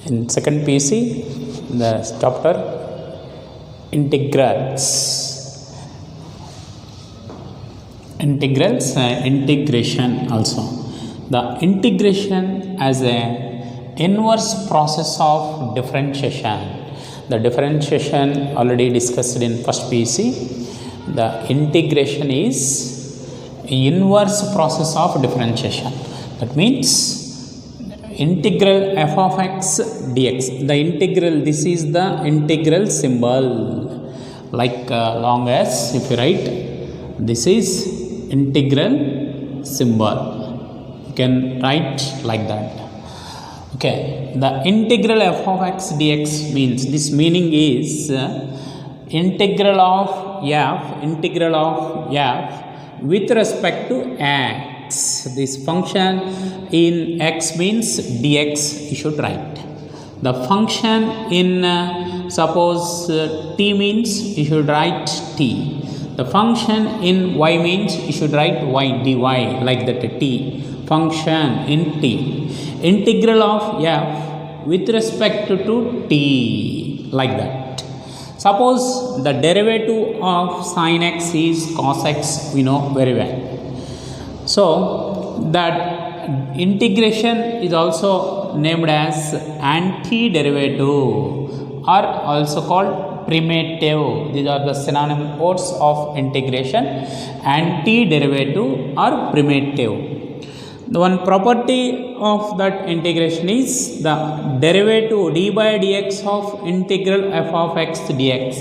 In second PC, the chapter integrals, integration also. The integration as a inverse process of differentiation. The differentiation already discussed in first PC. The integration is inverse process of differentiation. That means integral f of x dx. The integral, this is the integral symbol, like long as if you write, this is integral symbol, you can write like that. Okay, the integral f of x dx means, this meaning is integral of f with respect to x. This function in x means dx, you should write. The function in suppose t means, you should write t. The function in y means, you should write y, dy, like that, t function in t. Integral of f with respect to t, like that. Suppose the derivative of sin x is cos x, we know very well. So that integration is also named as antiderivative, or also called primitive. These are the synonym words of integration: antiderivative or primitive. The one property of that integration is the derivative d by dx of integral f of x dx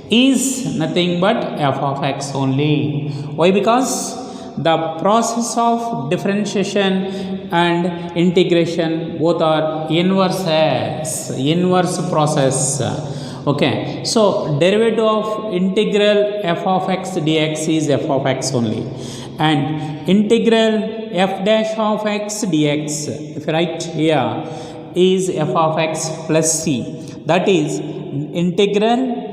is nothing but f of x only. Why? Because the process of differentiation and integration both are inverse process. Okay, so derivative of integral f of x dx is f of x only, and integral f dash of x dx, if you write here, is f of x plus c. That is integral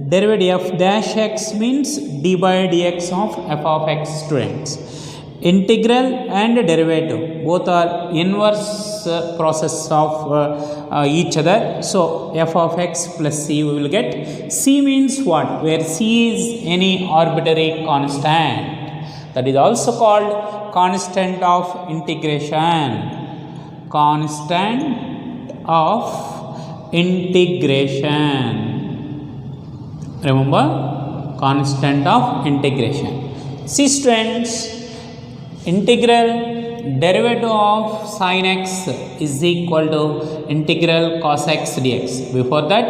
derivative f dash x means d by dx of f of x, students. Integral and derivative both are inverse process of each other. So f of x plus c we will get. C means what? Where c is any arbitrary constant, that is also called constant of integration. Constant of integration. Remember, constant of integration. See students, integral derivative of sin x is equal to integral cos x dx. Before that,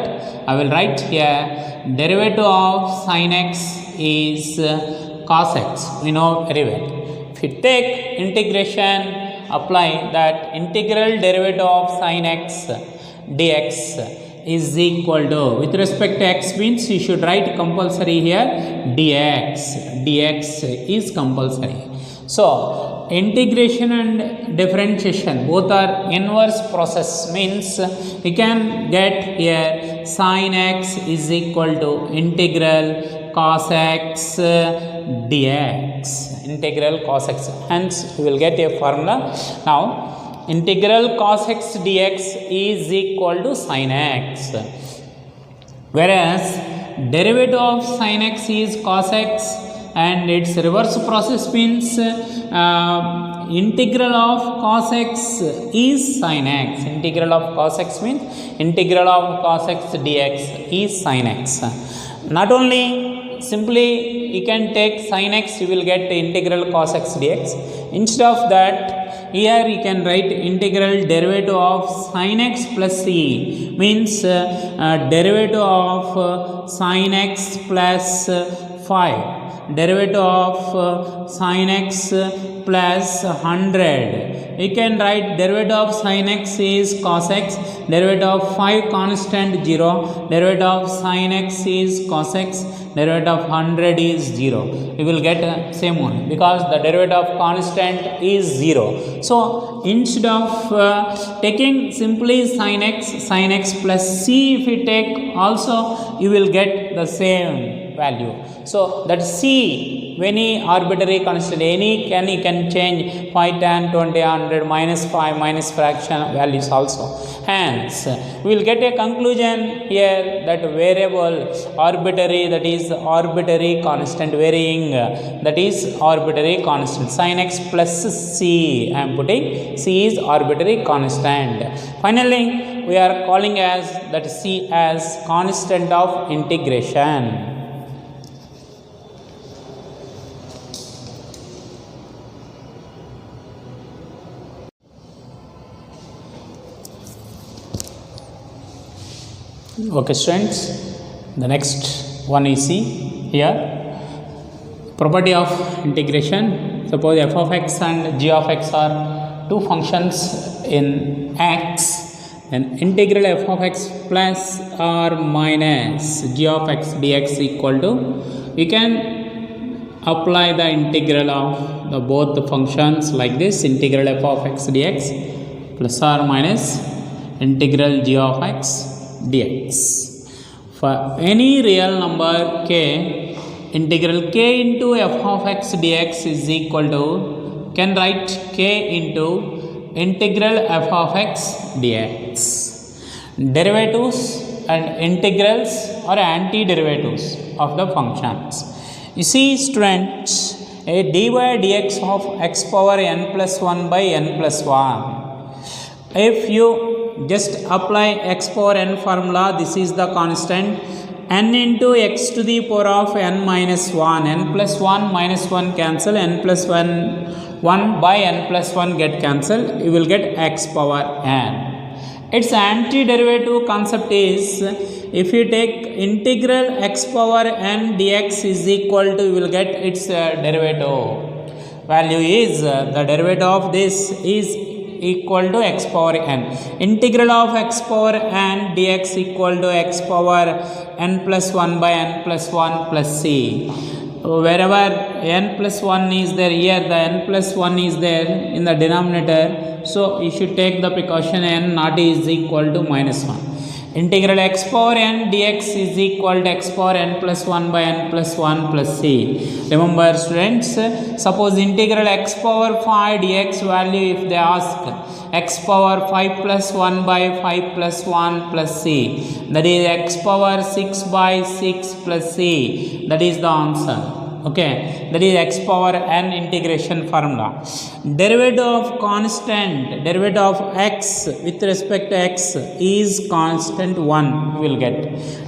I will write here derivative of sin x is cos x. We know very well. If you take integration, apply that integral derivative of sin x dx is equal to, with respect to x means, you should write compulsory here dx. Dx is compulsory. So integration and differentiation both are inverse process, means we can get here sin x is equal to integral cos x dx. Integral cos x, hence we will get a formula. Now integral cos x dx is equal to sin x, whereas derivative of sin x is cos x and its reverse process means integral of cos x is sin x. Integral of cos x means integral of cos x dx is sin x. Not only simply you can take sin x, you will get integral cos x dx. Instead of that, here you can write integral derivative of sin x plus c, means derivative of sin x plus 5, derivative of sin x plus 100. You can write derivative of sin x is cos x, derivative of 5 constant 0, derivative of sin x is cos x, derivative of 100 is 0. You will get same one because the derivative of constant is 0. So instead of taking simply sin x plus c, if you take also, you will get the same value. So that c any arbitrary constant, you can change 5, 10, 20, 100, minus 5, minus fraction values also. Hence, we will get a conclusion here that variable arbitrary, that is arbitrary constant varying, that is arbitrary constant. Sin x plus c, I am putting c is arbitrary constant. Finally, we are calling as that c as constant of integration. Okay students, the next one you see here, property of integration. Suppose f of x and g of x are two functions in x, then integral f of x plus or minus g of x dx equal to, you can apply the integral of the both the functions like this, integral f of x dx plus or minus integral g of x dx. For any real number k, integral k into f of x dx is equal to, can write k into integral f of x dx. Derivatives and integrals are anti-derivatives of the functions. You see students, a dy dx of x power n plus 1 by n plus 1. If you just apply x power n formula, this is the constant, n into x to the power of n minus 1, n plus 1 minus 1 cancel, n plus 1 by n plus 1 get cancelled, you will get x power n. Its antiderivative concept is, if you take integral x power n dx is equal to, you will get its derivative. Value is, the derivative of this is equal to x power n. Integral of x power n dx equal to x power n plus 1 by n plus 1 plus c. Wherever n plus 1 is there, here the n plus 1 is there in the denominator, so you should take the precaution n not is equal to minus 1. Integral x power n dx is equal to x power n plus 1 by n plus 1 plus c. Remember students, suppose integral x power 5 dx value, if they ask x power 5 plus 1 by 5 plus 1 plus c, that is x power 6 by 6 plus c, that is the answer. Okay, that is x power n integration formula. Derivative of constant, derivative of x with respect to x is constant 1, we will get.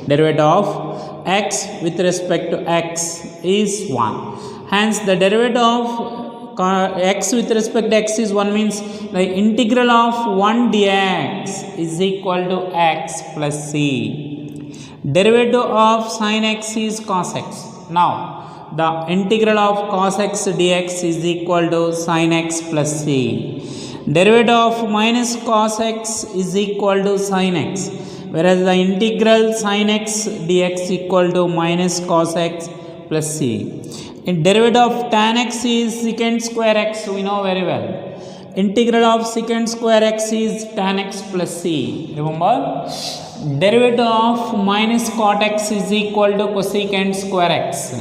Derivative of x with respect to x is 1. Hence the derivative of x with respect to x is 1, means the integral of 1 dx is equal to x plus c. Derivative of sin x is cos x. Now the integral of cos x dx is equal to sin x plus c. Derivative of minus cos x is equal to sin x, whereas the integral sin x dx equal to minus cos x plus c. In derivative of tan x is secant square x, we know very well. Integral of secant square x is tan x plus c. Remember, derivative of minus cot x is equal to cosecant square x.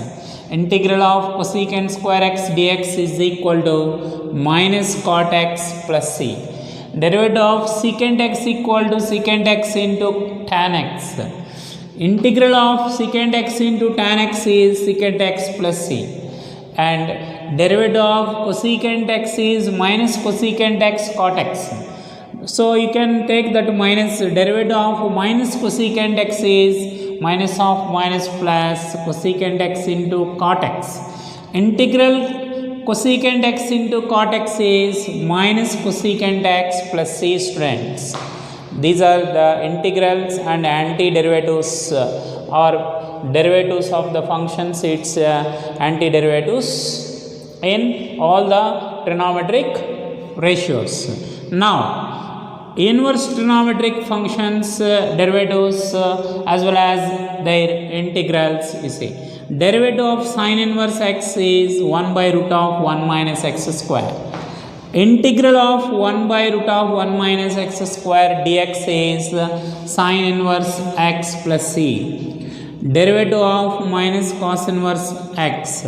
Integral of cosecant square x dx is equal to minus cot x plus c. Derivative of secant x equal to secant x into tan x. Integral of secant x into tan x is secant x plus c. And derivative of cosecant x is minus cosecant x cot x. So you can take that minus, derivative of minus cosecant x is minus of minus plus cosecant x into cot x. Integral cosecant x into cot x is minus cosecant x plus c students. These are the integrals and anti-derivatives or derivatives of the functions, its anti-derivatives in all the trigonometric ratios. Now, inverse trigonometric functions derivatives as well as their integrals, you see. Derivative of sin inverse x is 1 by root of 1 minus x square. Integral of 1 by root of 1 minus x square dx is sin inverse x plus c. Derivative of minus cos inverse x.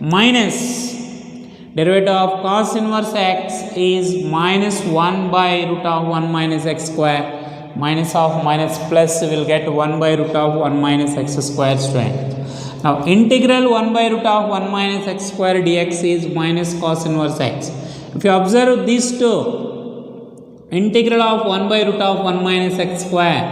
minus derivative of cos inverse x is minus 1 by root of 1 minus x square. Minus of minus plus will get 1 by root of 1 minus x square strength. Now integral 1 by root of 1 minus x square dx is minus cos inverse x. If you observe these two, integral of 1 by root of 1 minus x square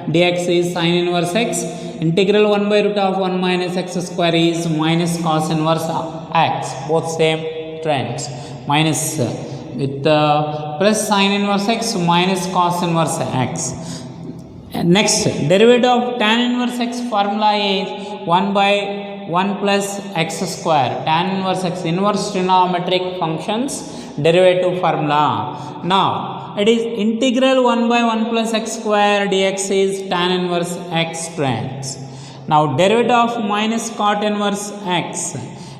dx is sin inverse x. Integral 1 by root of 1 minus x square is minus cos inverse x. Both same trends. Minus with plus sin inverse x minus cos inverse x. Next, derivative of tan inverse x formula is 1 by 1 plus x square. Tan inverse x, inverse trigonometric functions derivative formula. Now it is integral 1 by 1 plus x square dx is tan inverse x trends. Now derivative of minus cot inverse x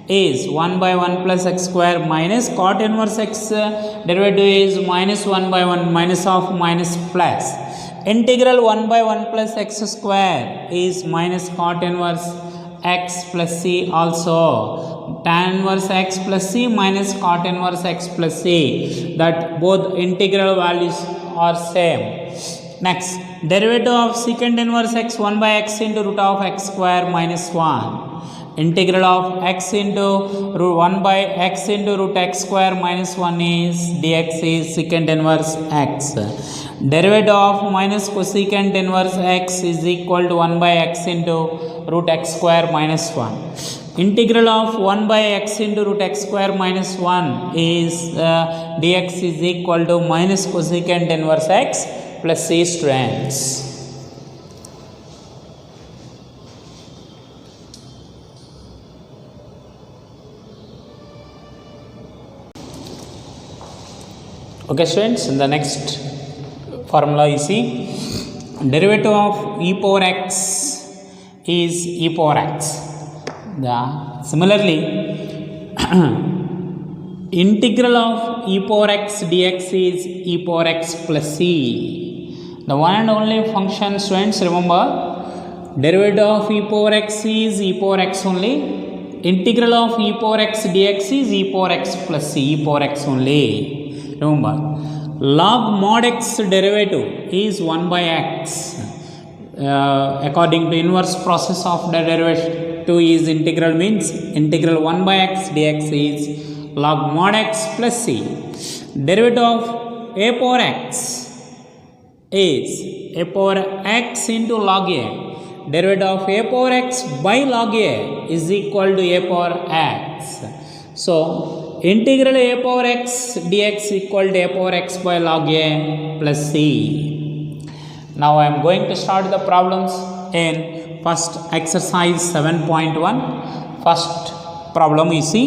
is 1 by 1 plus x square minus cot inverse x derivative is minus 1 by 1 minus of minus plus. Integral 1 by 1 plus x square is minus cot inverse x plus c also. Tan inverse x plus c minus cot inverse x plus c, that both integral values are same. Next, derivative of secant inverse x 1 by x into root of x square minus 1. Integral of x into root 1 by x into root x square minus 1 is dx is secant inverse x. Derivative of minus cosecant inverse x is equal to 1 by x into root x square minus 1. Integral of 1 by x into root x square minus 1 is dx is equal to minus cosecant inverse x plus c strands. Okay students, in the next formula you see derivative of e power x is e power x. Similarly integral of e power x dx is e power x plus c. The one and only function students, remember, derivative of e power x is e power x only. Integral of e power x dx is e power x plus c, e power x only. Remember, log mod x derivative is 1 by x. According to inverse process of the derivative is integral means integral 1 by x dx is log mod x plus c. Derivative of a power x is a power x into log a. Derivative of a power x by log a is equal to a power x. So integral a power x dx equal to a power x by log a plus c. Now I am going to start the problems in first exercise 7.1. First problem you see,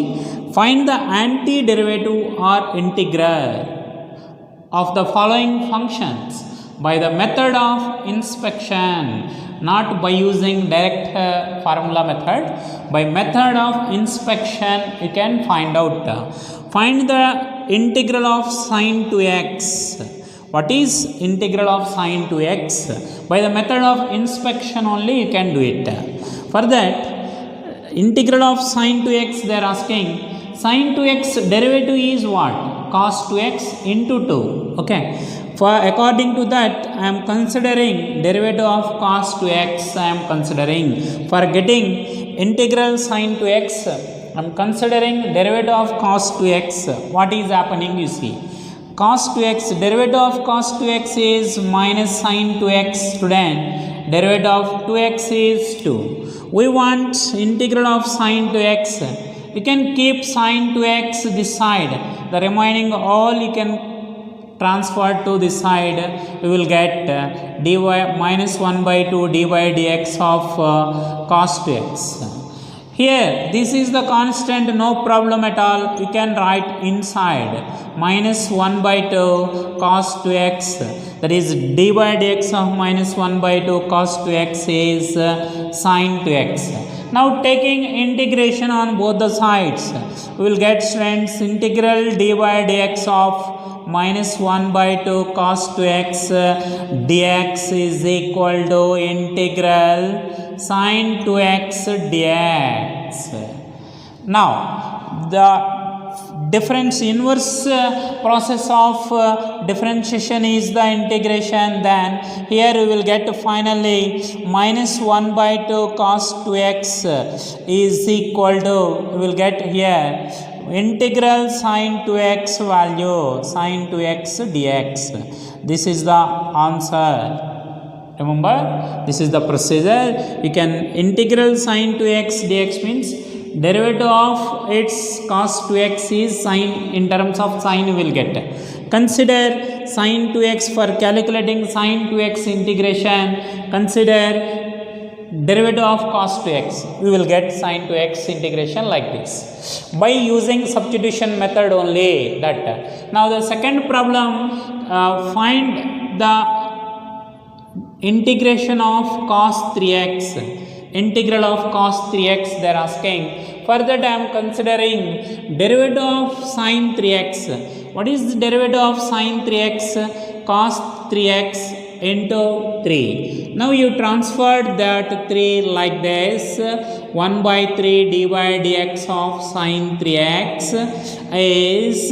find the antiderivative or integral of the following functions by the method of inspection, not by using direct formula method. By method of inspection you can find out. Find the integral of sine 2x. What is integral of sine 2x? By the method of inspection only you can do it. For that, integral of sine 2x they are asking, sine 2x derivative is what? Cos 2x into 2. Okay. For according to that, I am considering derivative of cos 2x. I am considering for getting integral sine 2x. I am considering derivative of cos 2x. What is happening? You see, cos 2x, derivative of cos 2x is minus sine 2x. Student, derivative of 2x is 2. We want integral of sine 2x. You can keep sine 2x this side. The remaining all you can transfer to this side. We will get dy minus 1 by 2 dy dx of cos 2x. Here this is the constant, no problem at all. You can write inside minus 1 by 2 cos 2x, that is dy dx of minus 1 by 2 cos 2x is sin 2x. Now taking integration on both the sides, we will get students integral dy dx of minus 1 by 2 cos 2x dx is equal to integral sin 2x dx. Now the difference inverse process of differentiation is the integration. Then here we will get finally minus 1 by 2 cos 2x is equal to, we will get here integral sin 2x value sin 2x dx. This is the answer. Remember, this is the procedure. You can integral sin 2x dx means derivative of its cos 2x is sin, in terms of sin you will get. Consider sin 2x for calculating sin 2x integration. Consider derivative of cos 2x. We will get sin 2x integration like this by using substitution method only. That now the second problem, find the integration of cos 3x. Integral of cos 3x they are asking. For that I am considering derivative of sin 3x. What is the derivative of sin 3x? Cos 3x into 3. Now you transferred that 3 like this. 1 by 3 d by dx of sin 3x is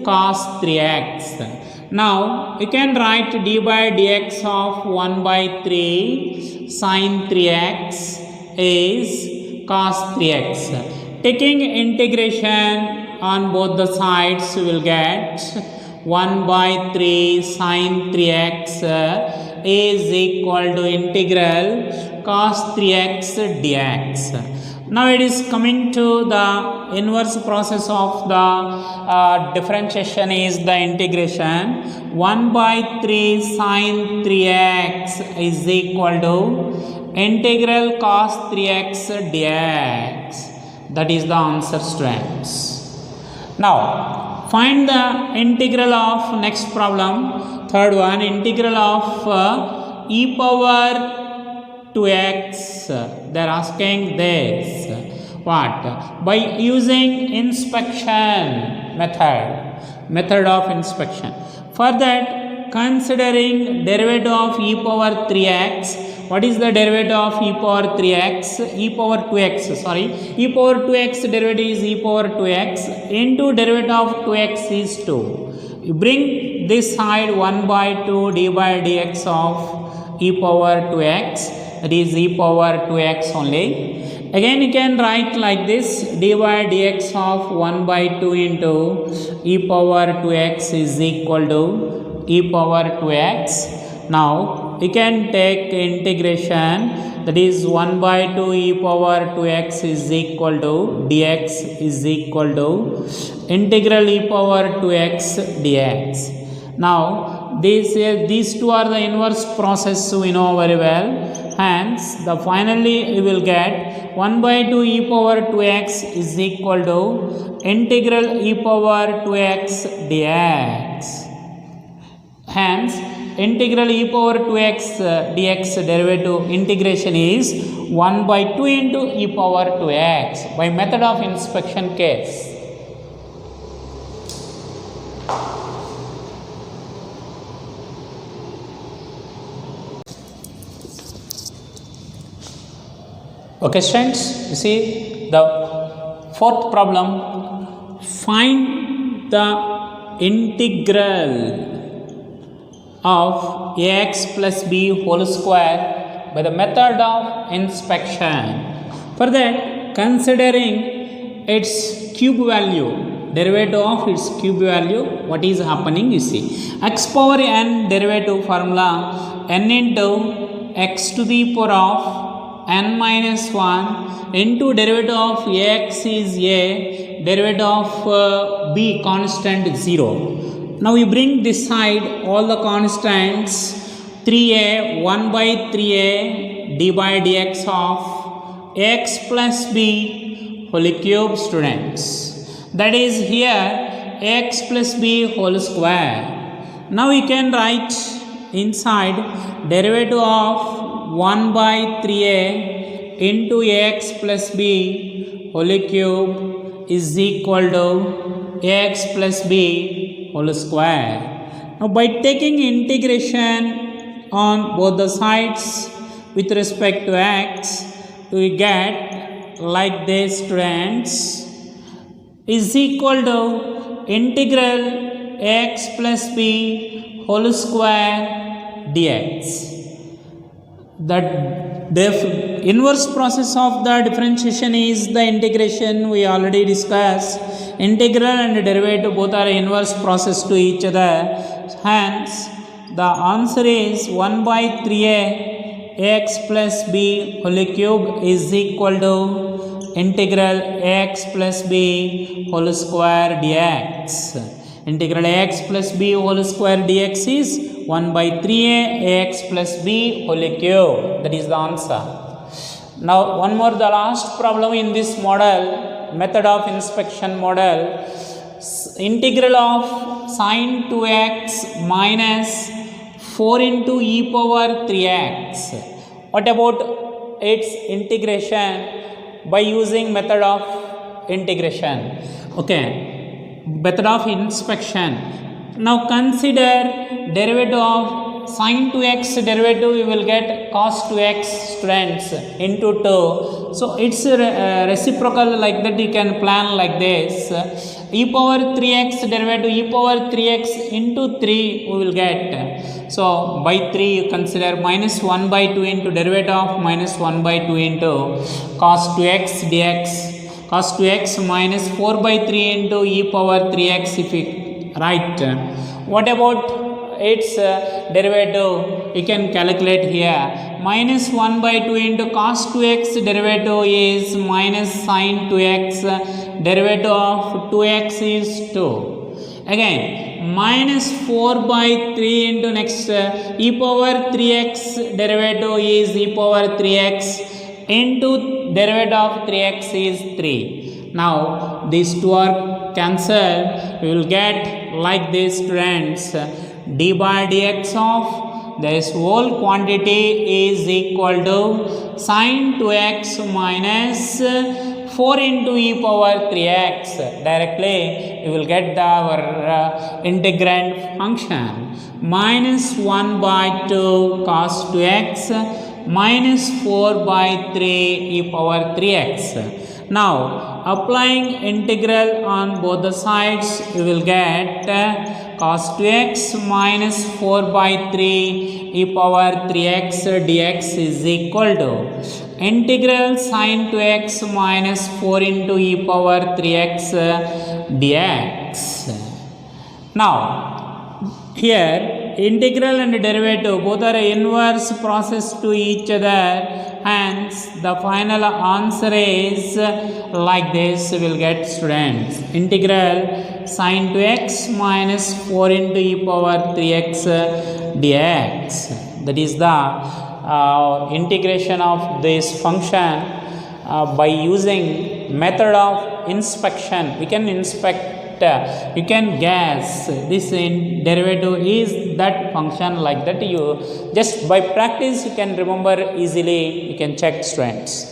cos 3x. Now you can write d by dx of 1 by 3 sin 3x is cos 3x. Taking integration on both the sides, we will get 1 by 3 sin 3x is equal to integral cos 3x dx. Now it is coming to the inverse process of the differentiation is the integration. 1 by 3 sin 3x is equal to integral cos 3x dx. That is the answer, students. Now find the integral of next problem, third one, integral of e power 2x. They are asking this. What? By using inspection method of inspection. For that, considering derivative of e power 3x. What is the derivative of e power 3x? E power 2x, sorry. E power 2x derivative is e power 2x into derivative of 2x is 2. You bring this side 1 by 2 d by dx of e power 2x. That is e power 2x only. Again you can write like this, d by dx of 1 by 2 into e power 2x is equal to e power 2x. Now you can take integration, that is 1 by 2 e power 2x is equal to dx is equal to integral e power 2x dx. Now these two are the inverse process we know very well. Hence the finally we will get 1 by 2 e power 2x is equal to integral e power 2x dx. Hence integral e power 2x dx derivative integration is 1 by 2 into e power 2x by method of inspection case. Okay, students, you see the fourth problem. Find the integral of ax plus b whole square by the method of inspection. For that, considering its cube value, derivative of its cube value, what is happening, you see. X power n derivative formula, n into x to the power of n minus 1 into derivative of ax is a, derivative of b constant 0. Now we bring this side all the constants, 3a 1 by 3a d by dx of x plus b whole cube, students. That is here x plus b whole square. Now we can write inside derivative of 1 by 3a into ax plus b whole cube is equal to ax plus b whole square. Now by taking integration on both the sides with respect to x, we get like this, students. is equal to integral x plus b whole square dx. The inverse process of the differentiation is the integration. We already discussed. Integral and derivative both are inverse process to each other. Hence, the answer is 1 by 3a x plus b whole cube is equal to integral x plus b whole square dx. Integral x plus b whole square dx is 1 by 3a x plus b whole cube. That is the answer. Now one more, the last problem in this model, method of inspection model. Integral of sine 2x minus 4 into e power 3x. What about its integration by using method of integration? Okay, method of inspection. Now consider derivative of sine 2x derivative, we will get cos 2x students into 2. So it's reciprocal, like that you can plan like this. E power 3x derivative, e power 3x into 3 we will get. So by 3 you consider minus 1 by 2 into derivative of minus 1 by 2 into cos 2x dx. Cos 2x minus 4 by 3 into e power 3x if you write. What about its derivative? You can calculate here. Minus 1 by 2 into cos 2x derivative is minus sin 2x. Derivative of 2x is 2. Again, minus 4 by 3 into next e power 3x derivative is e power 3x into derivative of 3x is 3. Now, these two are cancelled. We will get like this, students. D by dx of this whole quantity is equal to sine 2x minus 4 into e power 3x. Directly, we will get our integrand function. Minus 1 by 2 cos 2x minus 4 by 3 e power 3x. Now, applying integral on both the sides, we will get cos 2x minus 4 by 3 e power 3x dx is equal to integral sine 2x minus 4 into e power 3x dx. Now, here integral and derivative both are inverse process to each other. Hence, the final answer is like this. We will get, students, integral sine 2x minus 4 into e power 3x dx. That is the integration of this function by using method of inspection. We can inspect, you can guess this derivative is that function, like that. You just by practice you can remember easily. You can check, students.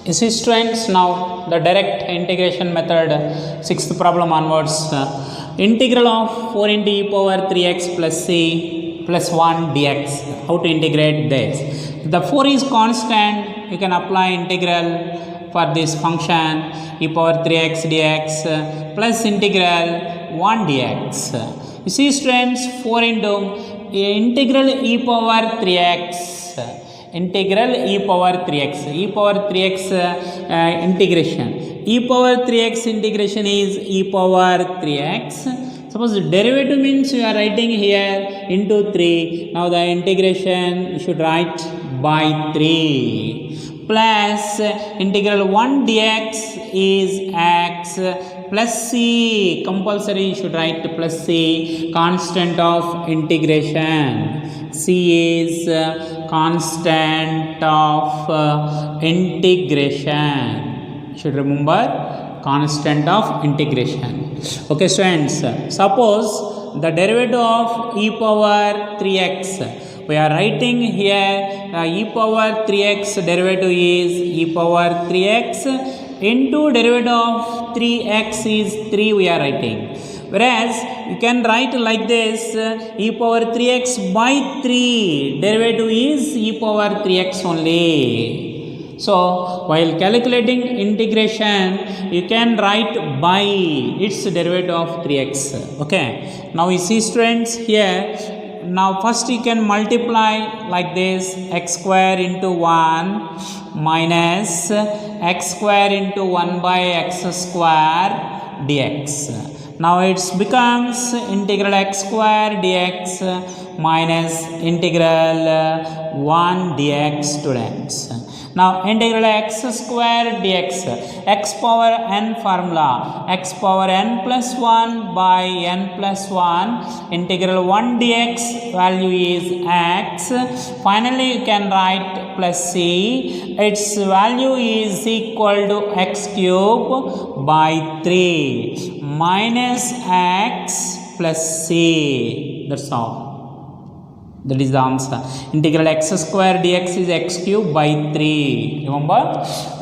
You see, students, now the direct integration method, sixth problem onwards. Integral of 4 into e power 3x plus c plus 1 dx. How to integrate this? The 4 is constant. You can apply integral for this function e power 3x dx plus integral 1 dx. You see, students, 4 into integral e power 3x. Integral e power 3x. E power 3x integration. E power 3x integration is e power 3x. Suppose derivative means you are writing here into 3. Now the integration you should write by 3. Plus integral 1 dx is x plus c. Compulsory you should write plus c. Constant of integration. C is constant of integration. You should remember constant of integration. Okay, students. Suppose the derivative of e power 3x. We are writing here e power 3x derivative is e power 3x into derivative of 3x is 3 we are writing. Whereas you can write like this, e power 3x by 3, derivative is e power 3x only. So while calculating integration, you can write by its derivative of 3x. Okay, now you see students here. Now first you can multiply like this, x square into 1 minus x square into 1 by x square dx. Now it becomes integral x square dx minus integral 1 dx, students. Now integral x square dx, x power n formula, x power n plus 1 by n plus 1, integral 1 dx value is x. Finally you can write plus c, its value is equal to x cube by 3 minus x plus c. That's all. That is the answer. Integral x square dx is x cube by 3. Remember?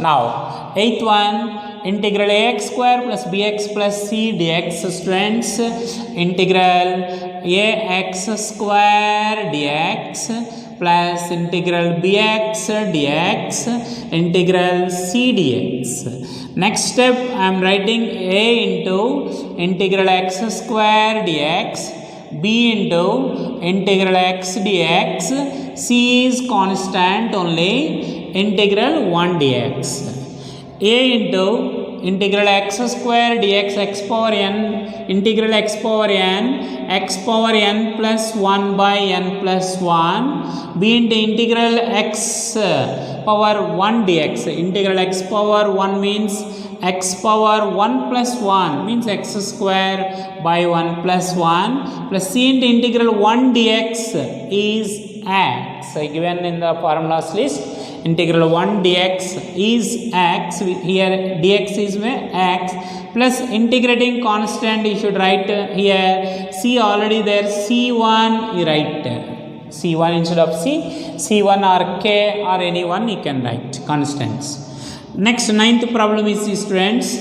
Now, 8th one, integral ax square plus bx plus c dx, students. Integral ax square dx plus integral bx dx, integral c dx. Next step, I am writing a into integral x square dx, b into integral x dx, c is constant only, integral 1 dx. A into integral x square dx, x power n, integral x power n, x power n plus 1 by n plus 1, b into integral x power 1 dx, integral x power 1 means x power 1 plus 1 means x square by 1 plus 1 plus c into integral 1 dx is x. Given in the formulas list, integral 1 dx is x. Here dx is x plus integrating constant. You should write here c already there, c1 you write c1 instead of c1 or k or any one you can write constants. Next, 9th problem is, students,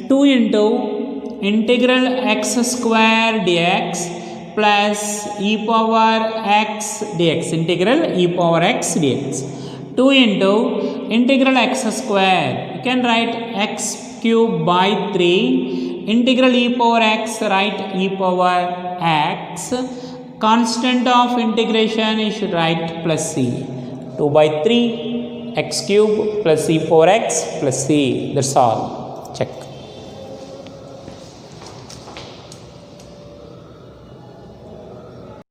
2 into integral x square dx plus e power x dx, integral e power x dx. 2 into integral x square, you can write x cube by 3, integral e power x, write e power x, constant of integration you should write plus c, 2 by 3 x cube plus e power x plus c. That's all. Check.